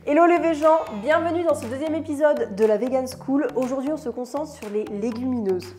Hello les végans, bienvenue dans ce deuxième épisode de la Vegan School. Aujourd'hui on se concentre sur les légumineuses.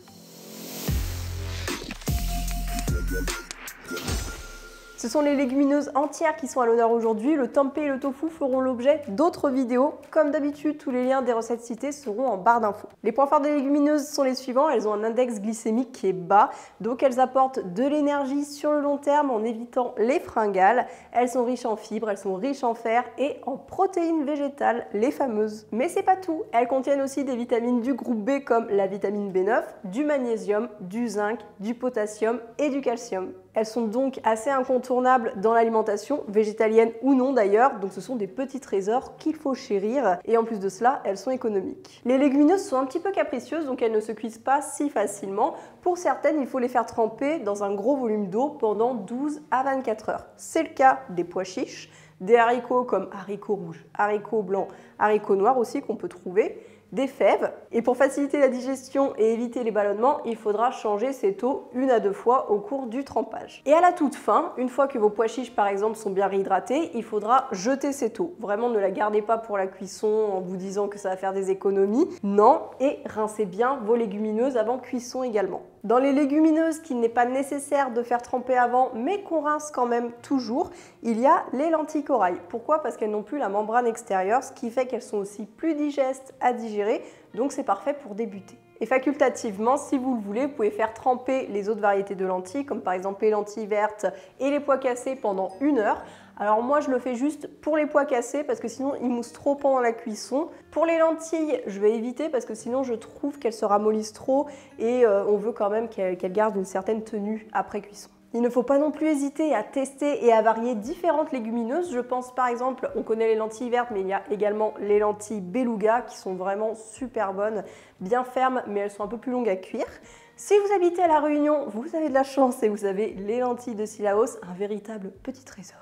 Ce sont les légumineuses entières qui sont à l'honneur aujourd'hui. Le tempeh et le tofu feront l'objet d'autres vidéos. Comme d'habitude, tous les liens des recettes citées seront en barre d'infos. Les points forts des légumineuses sont les suivants. Elles ont un index glycémique qui est bas, donc elles apportent de l'énergie sur le long terme en évitant les fringales. Elles sont riches en fibres, elles sont riches en fer et en protéines végétales, les fameuses. Mais c'est pas tout. Elles contiennent aussi des vitamines du groupe B comme la vitamine B9, du magnésium, du zinc, du potassium et du calcium. Elles sont donc assez incontournables dans l'alimentation, végétalienne ou non d'ailleurs, donc ce sont des petits trésors qu'il faut chérir et en plus de cela, elles sont économiques. Les légumineuses sont un petit peu capricieuses, donc elles ne se cuisent pas si facilement. Pour certaines, il faut les faire tremper dans un gros volume d'eau pendant 12 à 24 heures. C'est le cas des pois chiches, des haricots comme haricots rouges, haricots blancs, haricots noirs aussi qu'on peut trouver, des fèves. Et pour faciliter la digestion et éviter les ballonnements, il faudra changer cette eau 1 à 2 fois au cours du trempage. Et à la toute fin, une fois que vos pois chiches par exemple sont bien réhydratés, il faudra jeter cette eau. Vraiment ne la gardez pas pour la cuisson en vous disant que ça va faire des économies. Non, et rincez bien vos légumineuses avant cuisson également. Dans les légumineuses qu'il n'est pas nécessaire de faire tremper avant, mais qu'on rince quand même toujours, il y a les lentilles corail. Pourquoi? Parce qu'elles n'ont plus la membrane extérieure, ce qui fait qu'elles sont aussi plus digestes à digérer, donc c'est parfait pour débuter. Et facultativement, si vous le voulez, vous pouvez faire tremper les autres variétés de lentilles, comme par exemple les lentilles vertes et les pois cassés pendant 1 heure. Alors moi je le fais juste pour les pois cassés parce que sinon ils moussent trop pendant la cuisson. Pour les lentilles, je vais éviter parce que sinon je trouve qu'elles se ramollissent trop et on veut quand même qu'elles gardent une certaine tenue après cuisson. Il ne faut pas non plus hésiter à tester et à varier différentes légumineuses. Je pense par exemple, on connaît les lentilles vertes, mais il y a également les lentilles beluga qui sont vraiment super bonnes, bien fermes, mais elles sont un peu plus longues à cuire. Si vous habitez à La Réunion, vous avez de la chance et vous avez les lentilles de Sillaos, un véritable petit trésor.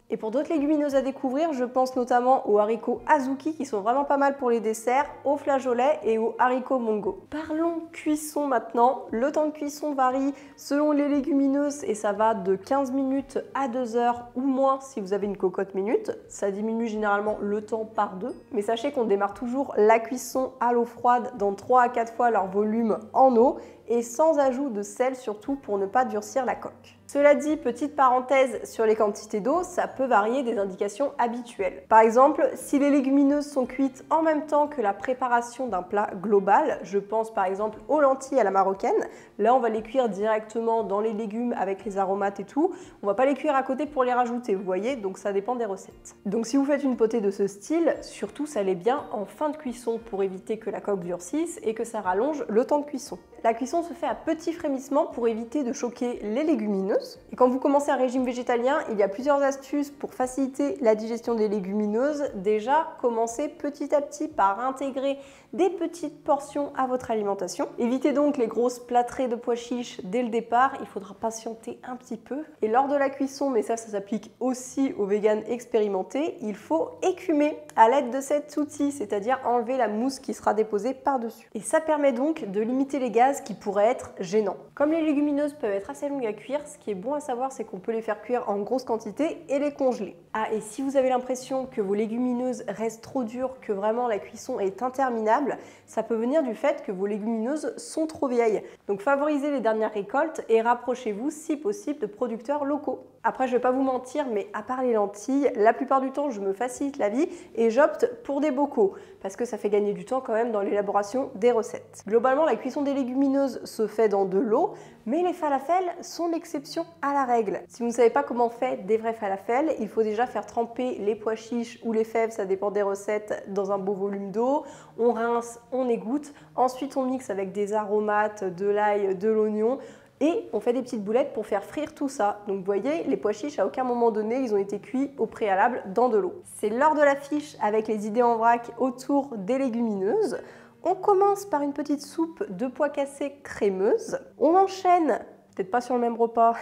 Et pour d'autres légumineuses à découvrir, je pense notamment aux haricots azuki qui sont vraiment pas mal pour les desserts, aux flageolets et aux haricots mongo. Parlons cuisson maintenant. Le temps de cuisson varie selon les légumineuses et ça va de 15 minutes à 2 heures ou moins si vous avez une cocotte minute. Ça diminue généralement le temps par 2. Mais sachez qu'on démarre toujours la cuisson à l'eau froide dans 3 à 4 fois leur volume en eau et sans ajout de sel surtout pour ne pas durcir la coque. Cela dit, petite parenthèse sur les quantités d'eau, ça peut varier des indications habituelles. Par exemple, si les légumineuses sont cuites en même temps que la préparation d'un plat global, je pense par exemple aux lentilles à la marocaine, là on va les cuire directement dans les légumes avec les aromates et tout, on va pas les cuire à côté pour les rajouter, vous voyez, donc ça dépend des recettes. Donc si vous faites une potée de ce style, surtout salez bien en fin de cuisson pour éviter que la coque durcisse et que ça rallonge le temps de cuisson. La cuisson se fait à petit frémissement pour éviter de choquer les légumineuses. Et quand vous commencez un régime végétalien, il y a plusieurs astuces pour faciliter la digestion des légumineuses. Déjà, commencez petit à petit par intégrer des petites portions à votre alimentation. Évitez donc les grosses plâtrées de pois chiches dès le départ, il faudra patienter un petit peu. Et lors de la cuisson, mais ça s'applique aussi aux véganes expérimentés, il faut écumer à l'aide de cet outil, c'est-à-dire enlever la mousse qui sera déposée par-dessus. Et ça permet donc de limiter les gaz qui pourraient être gênants. Comme les légumineuses peuvent être assez longues à cuire, ce qui est bon à savoir, c'est qu'on peut les faire cuire en grosse quantité et les congeler. Ah, et si vous avez l'impression que vos légumineuses restent trop dures, que vraiment la cuisson est interminable, ça peut venir du fait que vos légumineuses sont trop vieilles. Donc favorisez les dernières récoltes et rapprochez-vous si possible de producteurs locaux. Après, je ne vais pas vous mentir, mais à part les lentilles, la plupart du temps, je me facilite la vie et j'opte pour des bocaux parce que ça fait gagner du temps quand même dans l'élaboration des recettes. Globalement, la cuisson des légumineuses se fait dans de l'eau, mais les falafels sont l'exception à la règle. Si vous ne savez pas comment on fait des vrais falafels, il faut déjà faire tremper les pois chiches ou les fèves, ça dépend des recettes, dans un beau volume d'eau. On rince, on égoutte, ensuite on mixe avec des aromates, de l'ail, de l'oignon. Et on fait des petites boulettes pour faire frire tout ça. Donc vous voyez, les pois chiches, à aucun moment donné, ils ont été cuits au préalable dans de l'eau. C'est l'heure de la fiche avec les idées en vrac autour des légumineuses. On commence par une petite soupe de pois cassés crémeuse. On enchaîne, peut-être pas sur le même repas,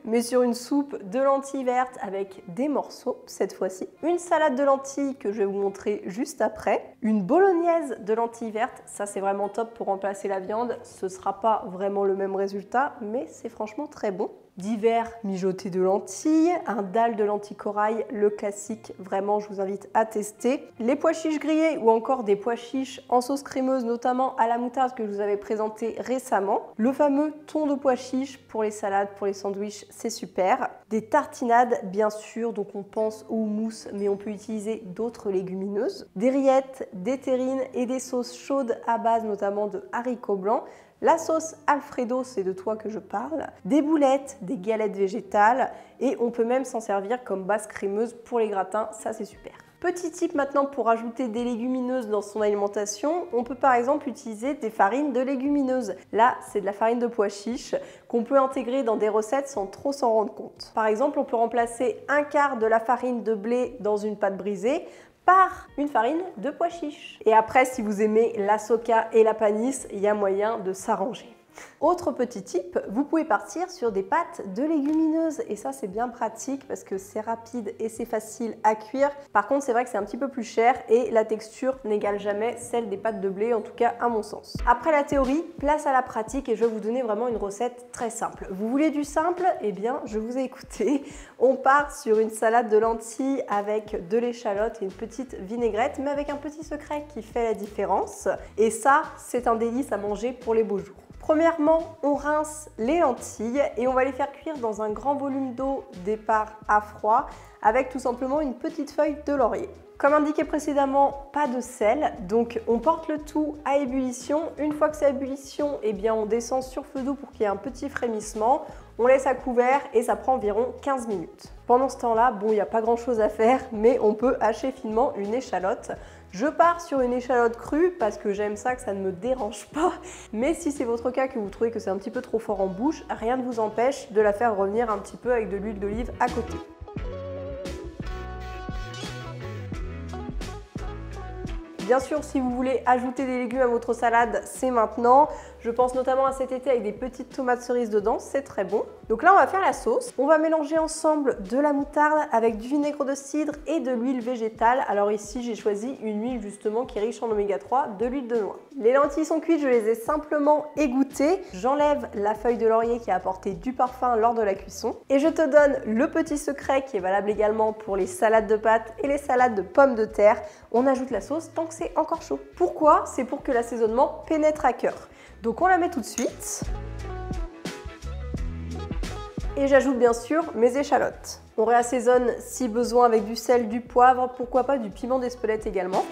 mais sur une soupe de lentilles vertes avec des morceaux cette fois-ci. Une salade de lentilles que je vais vous montrer juste après. Une bolognaise de lentilles vertes, ça c'est vraiment top pour remplacer la viande. Ce sera pas vraiment le même résultat, mais c'est franchement très bon. divers mijotés de lentilles, un dalle de lentilles corail, le classique, vraiment je vous invite à tester. Les pois chiches grillés ou encore des pois chiches en sauce crémeuse, notamment à la moutarde que je vous avais présenté récemment. Le fameux thon de pois chiches pour les salades, pour les sandwichs, c'est super. Des tartinades bien sûr, donc on pense au houmous, mais on peut utiliser d'autres légumineuses. Des rillettes, des terrines et des sauces chaudes à base notamment de haricots blancs. La sauce Alfredo, c'est de toi que je parle, des boulettes, des galettes végétales et on peut même s'en servir comme base crémeuse pour les gratins, ça c'est super. Petit tip maintenant pour ajouter des légumineuses dans son alimentation, on peut par exemple utiliser des farines de légumineuses. Là, c'est de la farine de pois chiche qu'on peut intégrer dans des recettes sans trop s'en rendre compte. Par exemple, on peut remplacer un quart de la farine de blé dans une pâte brisée par une farine de pois chiche. Et après, si vous aimez la soca et la panisse, il y a moyen de s'arranger. Autre petit tip, vous pouvez partir sur des pâtes de légumineuses et ça c'est bien pratique parce que c'est rapide et c'est facile à cuire. Par contre c'est vrai que c'est un petit peu plus cher et la texture n'égale jamais celle des pâtes de blé, en tout cas à mon sens. Après la théorie, place à la pratique et je vais vous donner vraiment une recette très simple. Vous voulez du simple? Eh bien je vous ai écouté. On part sur une salade de lentilles avec de l'échalote et une petite vinaigrette, mais avec un petit secret qui fait la différence. Et ça, c'est un délice à manger pour les beaux jours. Premièrement, on rince les lentilles et on va les faire cuire dans un grand volume d'eau, départ à froid, avec tout simplement une petite feuille de laurier. Comme indiqué précédemment, pas de sel, donc on porte le tout à ébullition. Une fois que c'est à ébullition, eh bien on descend sur feu doux pour qu'il y ait un petit frémissement. On laisse à couvert et ça prend environ 15 minutes. Pendant ce temps-là, bon, il n'y a pas grand-chose à faire, mais on peut hacher finement une échalote. Je pars sur une échalote crue parce que j'aime ça, que ça ne me dérange pas. Mais si c'est votre cas, que vous trouvez que c'est un petit peu trop fort en bouche, rien ne vous empêche de la faire revenir un petit peu avec de l'huile d'olive à côté. Bien sûr, si vous voulez ajouter des légumes à votre salade, c'est maintenant. Je pense notamment à cet été avec des petites tomates cerises dedans, c'est très bon. Donc là, on va faire la sauce. On va mélanger ensemble de la moutarde avec du vinaigre de cidre et de l'huile végétale. Alors ici, j'ai choisi une huile justement qui est riche en oméga 3, de l'huile de noix. Les lentilles sont cuites, je les ai simplement égouttées. J'enlève la feuille de laurier qui a apporté du parfum lors de la cuisson. Et je te donne le petit secret qui est valable également pour les salades de pâtes et les salades de pommes de terre. On ajoute la sauce tant que c'est encore chaud. Pourquoi? C'est pour que l'assaisonnement pénètre à cœur. Donc on la met tout de suite. Et j'ajoute bien sûr mes échalotes. On réassaisonne si besoin avec du sel, du poivre, pourquoi pas du piment d'Espelette également.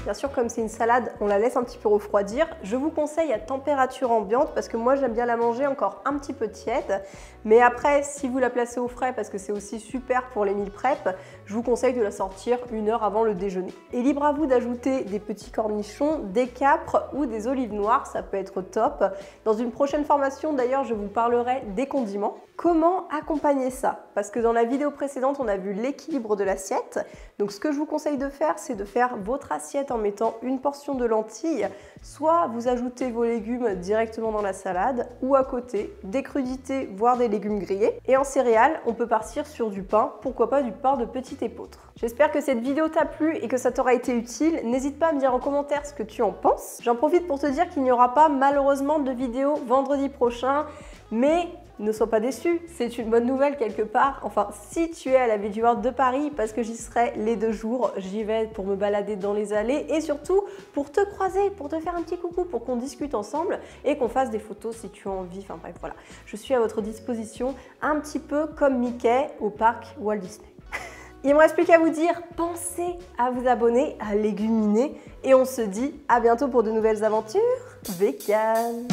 Bien sûr, comme c'est une salade, on la laisse un petit peu refroidir. Je vous conseille à température ambiante parce que moi, j'aime bien la manger encore un petit peu tiède. Mais après, si vous la placez au frais, parce que c'est aussi super pour les meal prep, je vous conseille de la sortir 1 heure avant le déjeuner. Et libre à vous d'ajouter des petits cornichons, des capres ou des olives noires, ça peut être top. Dans une prochaine formation, d'ailleurs, je vous parlerai des condiments. Comment accompagner ça? Parce que dans la vidéo précédente, on a vu l'équilibre de l'assiette. Donc ce que je vous conseille de faire, c'est de faire votre assiette en mettant une portion de lentilles. Soit vous ajoutez vos légumes directement dans la salade, ou à côté, des crudités, voire des légumes grillés. Et en céréales, on peut partir sur du pain, pourquoi pas du pain de petit épeautre. J'espère que cette vidéo t'a plu et que ça t'aura été utile. N'hésite pas à me dire en commentaire ce que tu en penses. J'en profite pour te dire qu'il n'y aura pas malheureusement de vidéo vendredi prochain, mais ne sois pas déçu, c'est une bonne nouvelle quelque part. Enfin, si tu es à la Veggie World de Paris, parce que j'y serai les 2 jours, j'y vais pour me balader dans les allées et surtout pour te croiser, pour te faire un petit coucou, pour qu'on discute ensemble et qu'on fasse des photos si tu as envie. Enfin bref, voilà. Je suis à votre disposition, un petit peu comme Mickey au parc Walt Disney. Il ne me reste plus qu'à vous dire, pensez à vous abonner, à léguminer et on se dit à bientôt pour de nouvelles aventures véganes.